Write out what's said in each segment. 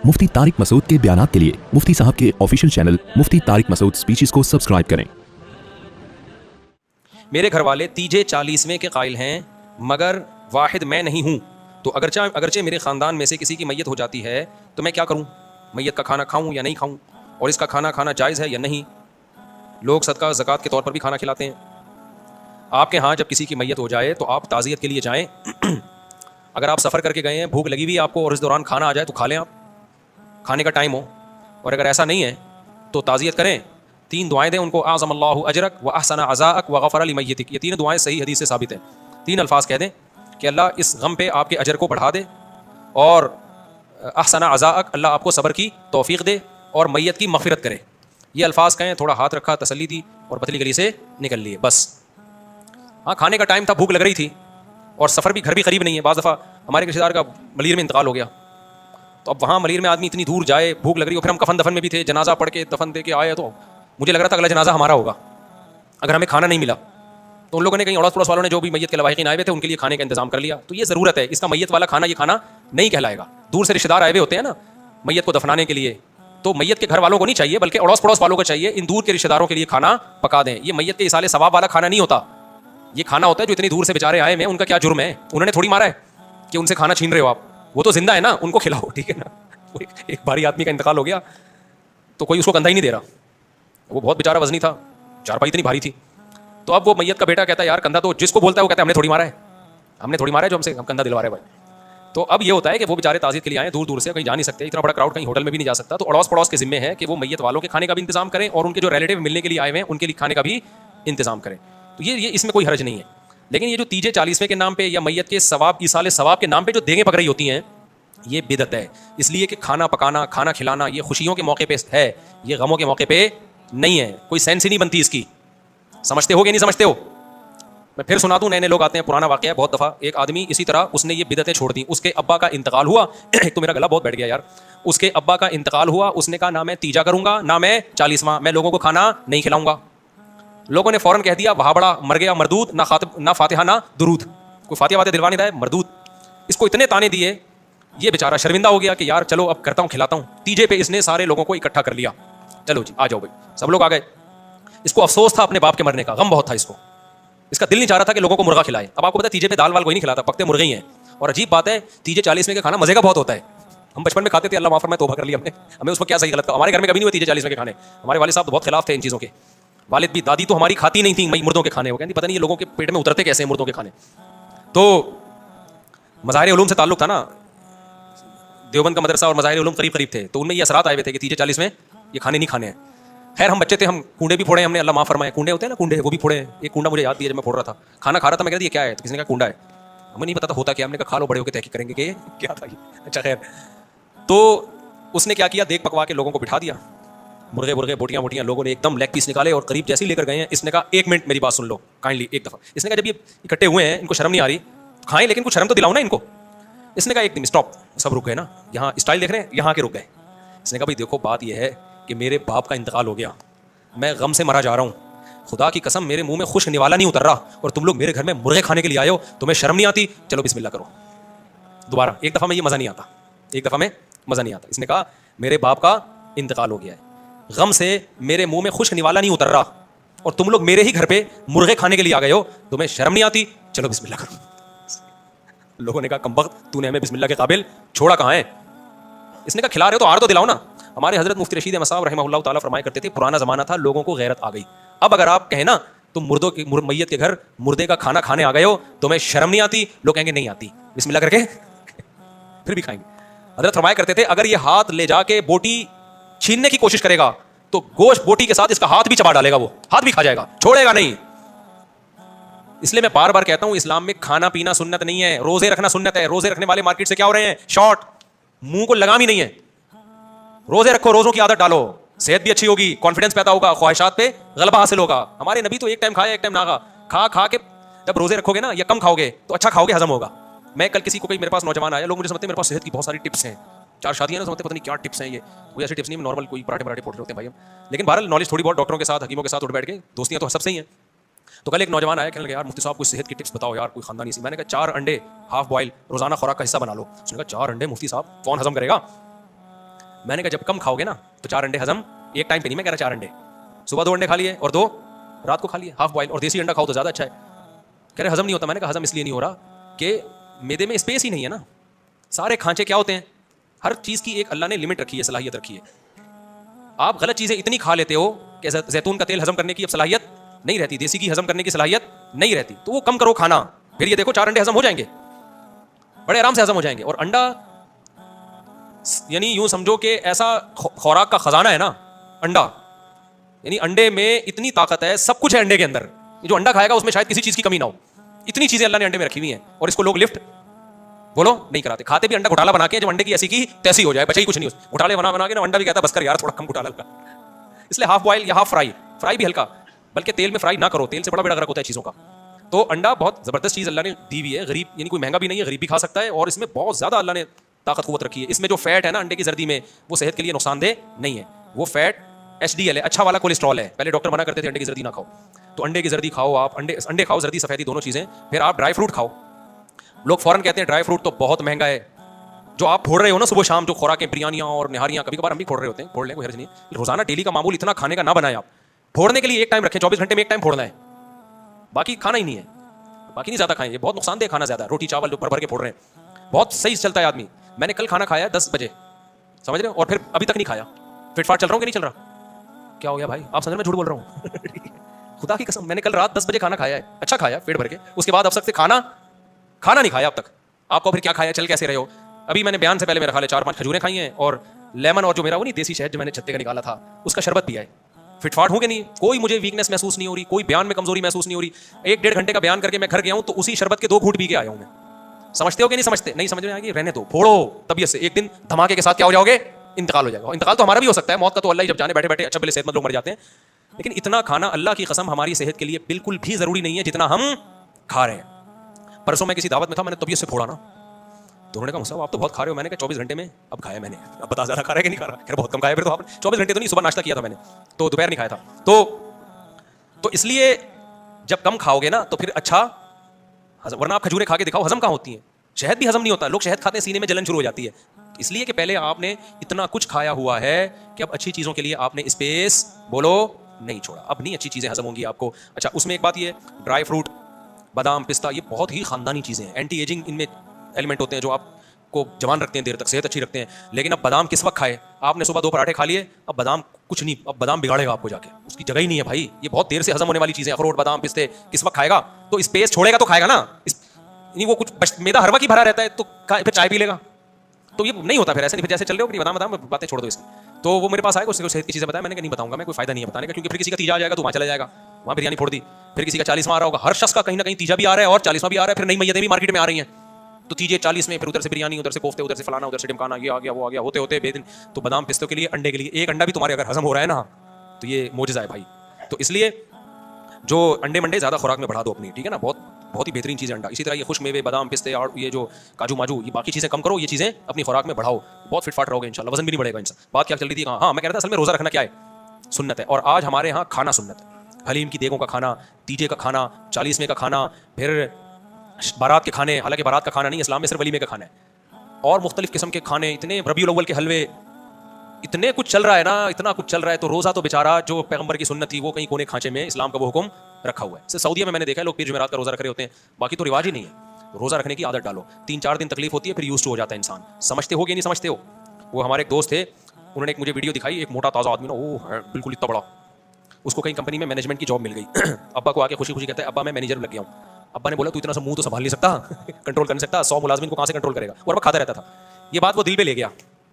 मुफ्ती तारिक मसूद के बयानात के लिए मुफ्ती साहब के ऑफिशियल चैनल मुफ्ती तारिक मसूद स्पीचेस को सब्सक्राइब करें। मेरे घर वाले तीजे 40वें के कायल हैं मगर वाहिद मैं नहीं हूँ, तो अगरचे मेरे ख़ानदान में से किसी की मैयत हो जाती है तो मैं क्या करूँ? मैयत का खाना खाऊँ या नहीं खाऊँ, और इसका खाना खाना जायज़ है या नहीं? लोग सदका ज़कात के तौर पर भी खाना खिलाते हैं। आपके यहाँ जब किसी की मैयत हो जाए तो आप ताज़ियत के लिए जाएँ। अगर आप सफ़र करके गए हैं, भूख लगी हुई है आपको और इस दौरान खाना आ जाए तो खा लें, आप खाने का टाइम हो, और अगर ऐसा नहीं है तो ताज़ियत करें। 3 दुआएं दें उनको, आज़मल्लाहु अजरक व अहसन अज़ाअक व गफ़र लिमय्यतिक। ये 3 दुआएं सही हदीस से साबित है। 3 अल्फाज कह दें कि अल्लाह इस गम पे आपके अजर को बढ़ा दे, और अहसन अज़ाअक अल्लाह आपको सब्र की तौफीक दे, और मैयत की मग़फ़िरत करे। ये अल्फाज कहें, थोड़ा हाथ रखा, तसल्ली दी और पतली गली से निकल लिए, बस। हाँ, खाने का टाइम था, भूख लग रही थी और सफ़र भी, घर भी करीब नहीं है। बाज़ दफ़ा हमारे रिश्तेदार का मलीर में इंतकाल हो गया, तो अब वहाँ मलीर में आदमी इतनी दूर जाए, भूख लग रही हो, फिर हम कफन दफन में भी थे, जनाजा पढ़ के दफन दे के आए, तो मुझे लग रहा था अगला जनाजा हमारा होगा अगर हमें खाना नहीं मिला। तो उन लोगों ने, कहीं अड़ोस पड़ोस वालों ने, जो भी मैयत के लवाहिकीन आए हुए थे, उनके लिए खाने का इंतजाम कर लिया। तो ये ज़रूरत है, इसका मैयत वाला खाना ये खाना नहीं कहलाएगा। दूर से रिश्तेदार आए हुए होते हैं ना मैयत को दफनाने के लिए, तो मैयत के घर वालों को नहीं चाहिए, बल्कि अड़ोस पड़ोस वालों को चाहिए इन दूर के रिश्तेदारों के लिए खाना पका दें। ये मैयत के इसाले सवाब वाला खाना नहीं होता, ये खाना होता है जो इतनी दूर से बेचारे आए हैं, उनका क्या जुर्म है? उन्होंने थोड़ी मारा है कि उनसे खाना छीन रहे हो आप, वो तो जिंदा है ना, उनको खिलाओ, ठीक है ना। एक भारी आदमी का इंतकाल हो गया तो कोई उसको कंधा ही नहीं दे रहा, वो बहुत बेचारा वजनी था, चारपाई इतनी भारी थी। तो अब वो मैयत का बेटा कहता है, यार कंधा तो जिसको बोलता है वो कहता है हमने थोड़ी मारा है, हमने थोड़ी मारा है जो हमसे कंधा दिलवा रहे भाई। तो अब ये होता है कि वो बेचारे ताज़ियत के लिए आए, दूर दूर से, कहीं जा नहीं सकते, इतना बड़ा क्राउड कहीं होटल में भी नहीं जा सकता, तो अड़ोस पड़ोस के जिम्मे है कि वो मैयत वालों के खाने का भी इंतजाम करें और उनके जो रिलेटिव मिलने के लिए आए हुए हैं उनके लिए खाने का भी इंतजाम करें। तो ये इसमें कोई हर्ज नहीं है। लेकिन ये जो तीजे 40वें के नाम पे या मैयत के सवाब, इसाले सवाब के नाम पे जो देंगे पक रही होती हैं, ये बिदअत है। इसलिए कि खाना पकाना, खाना खिलाना ये खुशियों के मौके पे है, ये गमों के मौके पे नहीं है। कोई सेंस ही नहीं बनती इसकी। समझते हो कि नहीं समझते हो? मैं फिर सुना दूं, नए नए लोग आते हैं, पुराना वाक़या है। बहुत दफ़ा एक आदमी इसी तरह उसने ये बिदअतें छोड़ दी। उसके अब्बा का इंतकाल हुआ। एक तो मेरा गला बहुत बैठ गया यार। उसके अब्बा का इंतकाल हुआ, उसने कहा ना मैं तीजा करूंगा ना मैं 40वां, मैं लोगों को खाना नहीं खिलाऊंगा। लोगों ने फौरन कह दिया वहाँ बड़ा मर गया मरदूद, ना फातिहा ना दुरूद, कोई फातिहा वाते दिलवाने दाए मरदूद। इसको इतने ताने दिए, ये बेचारा शर्मिंदा हो गया कि यार चलो अब करता हूँ, खिलाता हूँ। तीजे पे इसने सारे लोगों को इकट्ठा कर लिया, चलो जी आ जाओ भाई, सब लोग आ गए। इसको अफसोस था अपने बाप के मरने का, गम बहुत था इसको। इसका दिल नहीं चाह रहा था कि लोगों को मुर्गा खिलाए। अब आपको पता है तीजे पे दाल वाल कोई नहीं खिलाता, पकते मुर्गे ही हैं। और अजीब बात है, तीजे 40वें का खाना मजे का बहुत होता है। हम बचपन में खाते थे, अल्लाह माफ फरमाए, तौबा कर लिया हमने, हमें उसको क्या सही गलत का। हमारे घर में कभी नहीं हुए तीजे 40वें के खाने। हमारे वाले साहब तो बहुत खिलाफ थे इन चीज़ों के। वालिद भी, दादी तो हमारी खाती नहीं थी मुर्दों के खाने। वो कहती पता नहीं ये लोगों के पेट में उतरते कैसे हैं मुर्दों के खाने। तो मज़ाहिर उलूम से ताल्लुक़ था ना, देवबंद का मदरसा और मज़ाहिर उलूम करीब करीब थे, तो उनमें ये असरात आए हुए थे कि तीजे 40 में ये खाने नहीं खाने हैं। खैर हम बच्चे थे, हम कूंडे भी फोड़े हमने, अल्लाह माफ़ फरमाए। कूंडे होते हैं ना, कूंडे, वो भी फोड़े। एक कूंडा मुझे याद दिया जब मैं फोड़ रहा था, खाना खा रहा था, मैं कह दिया क्या है, तो किसी ने कहा कूंडा है। हमें नहीं पता था होता क्या, हमने कहा खा लो, बड़े होकर तहकीक करेंगे कि क्या था ये। अच्छा खैर, तो उसने क्या किया, देख पकवा के लोगों को बिठा दिया, मुर्गे मुर्गे बोटियाँ बोटियाँ, लोगों ने एकदम लेग पीस निकाले और करीब जैसे ही लेकर गए हैं, इसने कहा 1 मिनट मेरी बात सुन लो काइंडली एक दफ़ा। इसने कहा जब ये इकट्ठे हुए हैं, इनको शर्म नहीं आ रही, खाएं लेकिन कुछ शर्म तो दिलाओ ना इनको। इसने कहा 1 दिन स्टॉप, सब रुक गए ना, यहाँ स्टाइल देख रहे हैं, यहाँ के रुक गए। इसने कहा भाई देखो बात यह है कि मेरे बाप का इंतकाल हो गया, मैं गम से मरा जा रहा हूँ, खुदा की कसम मेरे मुंह में खुश निवाला नहीं उतर रहा, और तुम लोग मेरे घर में मुर्गे खाने के लिए आए हो, तुम्हें शर्म नहीं आती? चलो बिस्मिल्लाह करो। दोबारा एक दफ़ा में ये मज़ा नहीं आता, एक दफ़ा में मज़ा नहीं आता। इसने कहा मेरे बाप का इंतकाल हो गया है, गम से मेरे मुंह में खुश निवाला नहीं उतर रहा, और तुम लोग मेरे ही घर पे मुर्गे खाने के लिए आ गए हो, तुम्हें शर्म नहीं आती? चलो बिस्मिल्लाह करो। लोगों ने कहा कमबख्त, तूने हमें बिस्मिल्लाह के काबिल छोड़ा कहाँ है? इसने कहा खिला रहे हो तो आर तो दिलाओ ना। हमारे हजरत मुफ्ती रशीद अहमद साहब रहमहुल्लाह ताला फरमाया करते थे, पुराना ज़माना था, लोगों को गैरत आ गई। अब अगर आप कहें ना तुम मुर्दों की मैयत के घर मुर्दे का खाना खाने आ गए हो, तुम्हें शर्म नहीं आती? लोग कहेंगे नहीं आती, बिस्मिल्लाह करके फिर भी खाएंगे। हजरत फरमाया करते थे अगर ये हाथ ले जाके बोटी छीनने की कोशिश करेगा तो गोश्त बोटी के साथ इसका हाथ भी चबा डालेगा, वो हाथ भी खा जाएगा, छोड़ेगा नहीं। इसलिए मैं बार बार कहता हूं इस्लाम में खाना पीना सुन्नत नहीं है, रोजे रखना सुन्नत है। रोजे रखने वाले मार्केट से क्या हो रहे हैं, शॉर्ट, मुंह को लगाम ही नहीं है। रोजे रखो, रोजों की आदत डालो, सेहत भी अच्छी होगी, कॉन्फिडेंस पैदा होगा, ख्वाहिशात पे गलबा हासिल होगा। हमारे नबी तो एक टाइम खाया एक टाइम ना खा खा के जब रोजे रखोगे ना, या कम खाओगे तो अच्छा खाओगे, हजम होगा। मैं कल किसी को, मेरे पास नौजवान आया, लोग मुझे समझते हैं मेरे पास सेहत की बहुत सारी टिप्स हैं, 4 शादियां ना, समझते पता नहीं क्या टिप्स हैं ये। कोई ऐसी टिप्स नहीं, नॉर्मल कोई पराठे फोड़ रहे होते हैं भाई हम, लेकिन बहरहाल नॉलेज थोड़ी बहुत डॉक्टरों के साथ, हकीमों के साथ उठ बैठ के, दोस्तियां तो सबसे ही हैं। तो कल एक नौजवान आया, कहने लगा यार मुफ्ती साहब कोई सेहत की टिप्स बताओ यार, कोई खानदानी सी। मैंने कहा 4 अंडे हाफ बॉयल रोजाना खुराक का हिस्सा बना लो। उसने कहा 4 अंडे मुफ्ती साहब कौन हजम करेगा? मैंने कहा जब कम खाओगे ना तो 4 अंडे हजम, एक टाइम पे नहीं, मैं कह रहा 4 अंडे, सुबह 2 अंडे खा लिए और 2 रात को खा लिए, हाफ बॉयल, और देसी अंडा खाओ तो ज़्यादा अच्छा है। कह रहे हजम नहीं होता। मैंने कहा हजम इसलिए नहीं हो रहा कि मैदे में स्पेस ही नहीं है ना। सारे खांचे क्या होते हैं, हर चीज़ की एक अल्लाह ने लिमिट रखी है, सलाहियत रखी है। आप गलत चीज़ें इतनी खा लेते हो कि जैतून का तेल हजम करने की अब सलाहियत नहीं रहती, देसी की हजम करने की सलाहियत नहीं रहती, तो वो कम करो खाना, फिर ये देखो 4 अंडे हजम हो जाएंगे, बड़े आराम से हजम हो जाएंगे। और अंडा यानी यूं समझो कि ऐसा खुराक का खजाना है ना अंडा, यानी अंडे में इतनी ताकत है, सब कुछ है अंडे के अंदर। जो अंडा खाएगा उसमें शायद किसी चीज़ की कमी ना हो, इतनी चीज़ें अल्लाह ने अंडे में रखी हुई हैं। और इसको लोग लिफ्ट बोलो नहीं कराते, खाते भी अंडा घोटाला बना के, जब अंडे की ऐसी की तैसी हो जाए, बचा ही कुछ नहीं, घोटाले बना बना के ना अंडा भी कहता बस कर यार थोड़ा कम घोटाला हल्का। इसलिए हाफ बॉयल या हाफ फ्राई, फ्राई भी हल्का, बल्कि तेल में फ्राई ना करो, तेल से बड़ा बेड़ा गर्क होता है चीज़ों का। तो अंडा बहुत ज़बरदस्त चीज़ अल्लाह ने दी हुई है, गरीब यानी कोई महंगा भी नहीं है, गरीब भी खा सकता है, और इसमें बहुत ज़्यादा अल्लाह ने ताकत क़ुव्वत रखी है। इसमें जो फैट है ना अंडे की जर्दी में, वो सेहत के लिए नुकसानदेह नहीं है, वो फैट HDL है, अच्छा वाला कोलेस्ट्रॉल है। पहले डॉक्टर मना करते थे अंडे की जर्दी ना खाओ, तो अंडे की जर्दी खाओ आप, अंडे खाओ, जर्दी सफ़ेदी दोनों चीज़ें। फिर आप ड्राई फ्रूट खाओ। लोग फ़ौरन कहते हैं ड्राई फ्रूट तो बहुत महंगा है, जो आप फोड़ रहे हो ना सुबह शाम, जो खुराकें बिरयानियाँ और निहारियाँ, कभी कभार हम भी फोड़ रहे होते हैं, फोड़ लें, कोई हर्ज नहीं। रोज़ाना डेली का मामूल इतना खाने का ना बनाए आप, फोड़ने के लिए एक टाइम रखें, 24 घंटे में एक टाइम फोड़ना है, बाकी खाना ही नहीं है, बाकी नहीं ज़्यादा खाएं, ये बहुत नुकसानदेह खाना ज़्यादा, रोटी चावल जो भर भर के फोड़ रहे हैं, बहुत सही चलता है आदमी। मैंने कल खाना खाया 10 बजे, समझ रहे हो, और फिर अभी तक नहीं खाया, फिटफाट चल रहा हूँ कि नहीं चल रहा, क्या हो गया भाई, आप समझ रहे मैं झूठ बोल रहा हूँ खुदा की कसम, मैंने कल रात 10 बजे खाना खाया है, अच्छा खाया पेट भर के, उसके बाद अब तक खाना नहीं खाया अब तक। आपको फिर क्या खाया, चल कैसे रहे हो? अभी मैंने बयान से पहले मेरा खा लिया 4-5 खजूरें खाई हैं, और लेमन, और जो मेरा वो नहीं देसी शहद जो मैंने छत्ते का निकाला था उसका शरबत पिया है। फिटफाट हूँ कि नहीं, कोई मुझे वीकनेस महसूस नहीं हो रही, कोई बयान में कमजोरी महसूस नहीं हो रही। 1-1.5 घंटे का बयान करके मैं घर गया हूँ, तो उसी शरबत के 2 घूंट पी के आया हूँ मैं। समझते हो कि नहीं समझते? नहीं समझ में आएगी, रहने दो, फोड़ो तबीयत से, एक दिन धमाके के साथ क्या हो जाओगे, इंतकाल हो जाएगा। इंतकाल तो हमारा भी हो सकता है, मौत का तो अल्लाह ही जब जाने, बैठे बैठे अच्छा भले सेहतमंद लोग मर जाते हैं, लेकिन इतना खाना अल्लाह की कसम हमारी सेहत के लिए बिल्कुल भी जरूरी नहीं है जितना हम खा रहे हैं। परसों मैं किसी दावत में था, मैंने तबीयत से फोड़ा ना, तो उन्होंने कहा मुसाब आप तो बहुत खा रहे हो। मैंने कहा 24 घंटे में अब खाया मैंने, अब बता ज़्यादा खा रहा है कि नहीं खा रहा, खैर बहुत कम खाया। फिर तो आपने 24 घंटे तो नहीं, सुबह नाश्ता किया था मैंने, तो दोपहर नहीं खाया था, तो इसलिए जब कम खाओगे ना तो फिर अच्छा हजम, वरना आप खजूरें खा के दिखाओ, हजम कहाँ होती हैं, शहद भी हजम नहीं होता। लोग शहद खाते हैं सीने में जलन शुरू हो जाती है, इसलिए कि पहले आपने इतना कुछ खाया हुआ है कि अब अच्छी चीज़ों के लिए आपने स्पेस बोलो नहीं छोड़ा, अब नहीं अच्छी चीज़ें हजम होंगी आपको। अच्छा, उसमें एक बात ये, ड्राई फ्रूट, बादाम, पिस्ता, ये बहुत ही खानदानी चीज़ें हैं, एंटी एजिंग इनमें एलिमेंट होते हैं जो आपको जवान रखते हैं, देर तक सेहत अच्छी रखते हैं। लेकिन अब बादाम किस वक्त खाए, आपने सुबह 2 पराठे खा लिए, अब बादाम कुछ नहीं, अब बादाम बिगाड़ेगा आपको जाके, उसकी जगह ही नहीं है भाई, ये बहुत देर से हजम होने वाली चीज़ें, अखरोट, बादाम, पिस्ते किस वक्त खाएगा, तो स्पेस छोड़ेगा तो खाएगा ना, नहीं वो कुछ मैदा हर वक्त ही भरा रहता है, तो फिर चाय पी लेगा, तो ये नहीं होता फिर ऐसे नहीं, फिर जैसे चल रहे हो बादाम बातें छोड़ दो इसकी। तो वो मेरे पास आएगा, उसने सेहत की चीज़ें बताया, मैंने कहा नहीं बताऊंगा मैं, कोई फायदा नहीं है बताने का, क्योंकि फिर किसी का तीजा आ जाएगा तो वहाँ चला जाएगा, वहाँ बिरयानी फोड़ दी, फिर किसी का 40वां आ रहा होगा, हर शख्स का कहीं ना कहीं तीजा भी आ रहा है और 40वां भी आ रहा है, फिर नई मैयतें भी मार्केट में आ रही हैं, तो तीजे 40 में, फिर उधर से बिरयानी, उधर से कोफ्ते, उधर से फलाना, उधर से डिमकाना, ये आ गया वो आ गया, होते होते बेदिन। तो बादाम पिस्तों के लिए, अंडे के लिए, एक अंडा भी तुम्हारे अगर हजम हो रहा है ना तो ये मोजज़ा है भाई। तो इसलिए जो अंडे मंडे ज़्यादा खुराक में बढ़ा दो अपनी, ठीक है ना, बहुत ही बेहतरीन चीज़ है अंडा। इसी तरह ये खुश मेवे, बादाम, पिस्ते और ये जो काजू माजू, ये बाकी चीज़ें कम करो, ये चीज़ें अपनी खुराक में बढ़ाओ, बहुत फिटफाट रहोगे इंशाल्लाह, वजन भी नहीं बढ़ेगा इंसान। बात क्या चल रही थी, हाँ मैं कह रहा था असल में रोज़ा रखना क्या है, सुन्नत है, और आज हमारे यहाँ खाना सुन्नत है। हलीम की देगों का खाना, तीजे का खाना, 40वें का खाना, फिर बारात के खाने, हालांकि बारात का खाना नहीं, इस्लाम में सिर्फ वलीमे का खाना है, और मुख्तलिफ किस्म के खाने, इतने रबीउल अव्वल के हलवे, इतने कुछ चल रहा है ना, इतना कुछ चल रहा है। तो रोज़ा तो बेचारा जो पैगंबर की सुन्नत थी वो कहीं कोने खांचे में इस्लाम का वो हुक्म रखा हुआ है। सिर्फ सऊदीया में मैंने देखा है लोग पीर जुमेरात का रोज़ा रख रहे होते हैं, बाकी तो रिवाज ही नहीं है। रोज़ा रखने की आदत डालो, 3-4 दिन तकलीफ होती है, फिर यूज़ टू हो जाता है इंसान। समझते हो कि नहीं समझते हो? वो हमारे एक दोस्त थे, उन्होंने एक मुझे वीडियो दिखाई, एक मोटा ताज़ा आदमी ना, वो है बिल्कुल इतना बड़ा, उसको कहीं कंपनी में मैनेजमेंट की जॉब मिल गई अब्बा को आके खुशी खुशी कहता है अब्बा मैं मैनेजर लग गया हूँ। अब्बा ने बोला तू इतना सा मुंह तो संभाल नहीं सकता कंट्रोल कर नहीं सकता, 100 मुलाजिमिन को कहाँ से कंट्रोल करेगा। वो अब्बा खाता रहता था, ये बात वो दिल पे ले गया,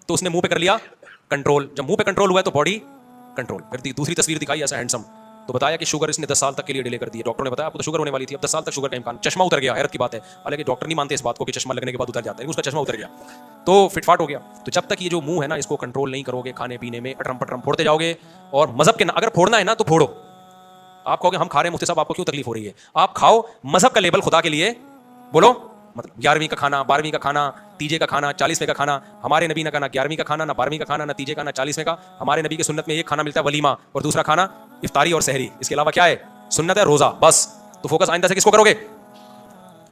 तो उसने मुंह पे कर लिया कंट्रोल। जब मुंह पे कंट्रोल हुआ तो बॉडी कंट्रोल। फिर दूसरी तस्वीर दिखाई ऐसा हैंडसम, तो बताया कि शुगर इसने 10 साल तक के लिए डिले कर दी है। डॉक्टर ने बताया आपको तो शुगर होने वाली थी, अब 10 साल तक शुगर का इम्कान। चश्मा उतर गया, हैरत की बात है, हालांकि डॉक्टर नहीं मानते इस बात को कि चश्मा लगने के बाद उतर जाता है, उसका चश्मा उतर गया तो फिटफाट हो गया। तो जब तक ये जो मुंह है ना इसको कंट्रोल नहीं करोगे, खाने पीने में अटरम पटरम फोड़ते जाओगे, और मजहब के अगर फोड़ना है ना तो फोड़ो। आप कहोगे हम खा रहे हैं मुफ्ती साहब, आपको क्यों तकलीफ हो रही है? आप खाओ, मजहब का लेबल खुदा के लिए बोलो, मतलब 11वीं का खाना, 12वीं का खाना, तीजे का खाना, 40वें का खाना। हमारे नबी ने कहा ना 11वीं का खाना, ना 12वीं का खाना, ना तीजे का, ना 40वें का। हमारे नबी की सुन्नत में एक खाना मिलता है वलीमा, और दूसरा खाना इफ्तारी और सहरी। इसके अलावा क्या है? सुन्नत है रोजा, बस। तो फोकस आइंदा से किसको करोगे?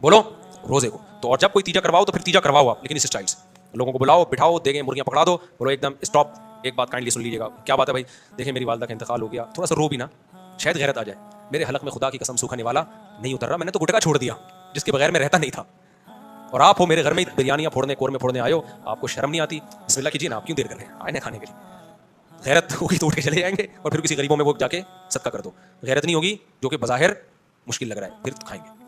बोलो, रोजे को। तो और जब कोई तीजा करवाओ तो फिर तीजा करवाओ आप, लेकिन इस स्टाइल से। لوگوں کو بلاؤ, بٹھاؤ, دیگیں مرغیاں پکڑا دو, بولو ایک دم اسٹاپ, ایک بات کائنڈلی سن لیجیے گا. کیا بات ہے بھائی؟ دیکھیں میری والدہ کا انتقال ہو گیا, تھوڑا سا رو بھی نا, شاید غیرت آ جائے. میرے حلق میں خدا کی قسم سوکھنے والا نہیں اتر رہا, میں نے تو گٹکا چھوڑ دیا جس کے بغیر میں رہتا نہیں تھا, اور آپ ہو میرے گھر میں بریانیاں پھوڑنے, قورمے پھوڑنے آئے ہو, آپ کو شرم نہیں آتی؟ بسم اللہ کیجیے نا, آپ کیوں دیر کر رہے ہیں آئے کھانے کے لیے؟ غیرت ہوگی تو اٹھ کے چلے جائیں گے, اور پھر کسی غریبوں میں وہ جا کے صدقہ کر دو. غیرت نہیں ہوگی, جو کہ بظاہر مشکل لگ رہا ہے, پھر کھائیں گے.